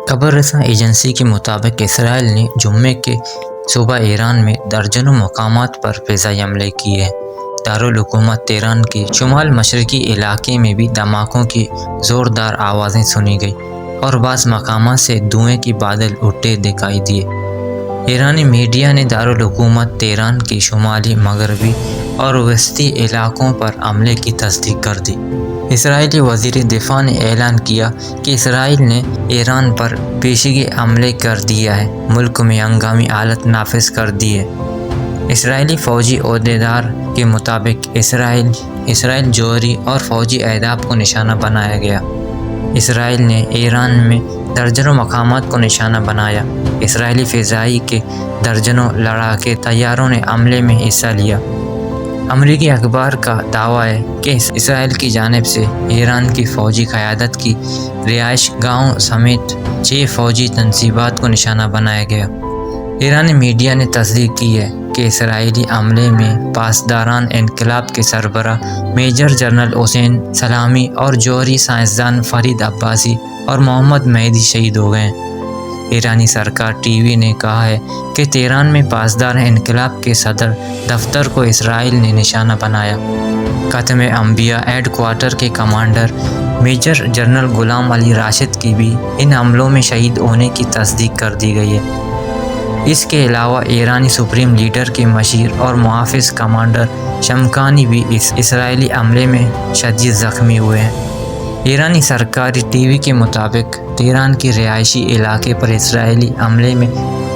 خبر رساں ایجنسی کے مطابق اسرائیل نے جمعے کے صبح ایران میں درجنوں مقامات پر فضائی حملے کیے ہیں۔ دارالحکومت تہران کے شمال مشرقی علاقے میں بھی دھماکوں کی زوردار آوازیں سنی گئی اور بعض مقامات سے دھوئیں کے بادل اٹھتے دکھائی دیے۔ ایرانی میڈیا نے دارالحکومت تہران کے شمالی مغربی اور وسطی علاقوں پر حملے کی تصدیق کر دی۔ اسرائیلی وزیر دفاع نے اعلان کیا کہ اسرائیل نے ایران پر پیشگی حملے کر دیا ہے، ملک میں ہنگامی حالت نافذ کر دی ہے۔ اسرائیلی فوجی عہدیدار کے مطابق اسرائیل جوہری اور فوجی اہداف کو نشانہ بنایا گیا۔ اسرائیل نے ایران میں درجنوں مقامات کو نشانہ بنایا۔ اسرائیلی فضائی کے درجنوں لڑاکے طیاروں نے حملے میں حصہ لیا۔ امریکی اخبار کا دعویٰ ہے کہ اسرائیل کی جانب سے ایران کی فوجی قیادت کی رہائش گاہوں سمیت 6 فوجی تنصیبات کو نشانہ بنایا گیا۔ ایرانی میڈیا نے تصدیق کی ہے کہ اسرائیلی حملے میں پاسداران انقلاب کے سربراہ میجر جنرل حسین سلامی اور جوہری سائنسدان فرید عباسی اور محمد مہدی شہید ہو گئے ہیں۔ ایرانی سرکار ٹی وی نے کہا ہے کہ تہران میں پاسدار انقلاب کے صدر دفتر کو اسرائیل نے نشانہ بنایا۔ ختم انبیاء ہیڈ کوارٹر کے کمانڈر میجر جنرل غلام علی راشد کی بھی ان حملوں میں شہید ہونے کی تصدیق کر دی گئی ہے۔ اس کے علاوہ ایرانی سپریم لیڈر کے مشیر اور محافظ کمانڈر شمخانی بھی اس اسرائیلی حملے میں شدید زخمی ہوئے ہیں۔ ایرانی سرکاری ٹی وی کے مطابق تہران کے رہائشی علاقے پر اسرائیلی حملے میں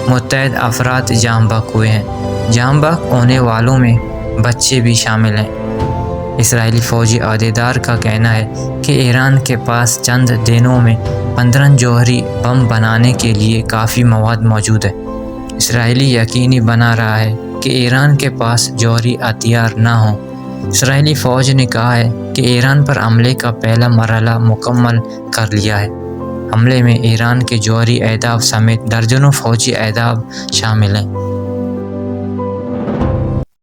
متعدد افراد جاں بحق ہوئے ہیں۔ جاں بحق ہونے والوں میں بچے بھی شامل ہیں۔ اسرائیلی فوجی عہدیدار کا کہنا ہے کہ ایران کے پاس چند دنوں میں 15 جوہری بم بنانے کے لیے کافی مواد موجود ہے۔ اسرائیلی یقینی بنا رہا ہے کہ ایران کے پاس جوہری ہتھیار نہ ہوں۔ اسرائیلی فوج نے کہا ہے کہ ایران پر حملے کا پہلا مرحلہ مکمل کر لیا ہے۔ حملے میں ایران کے جوہری اہداف سمیت درجنوں فوجی اہداف شامل ہیں۔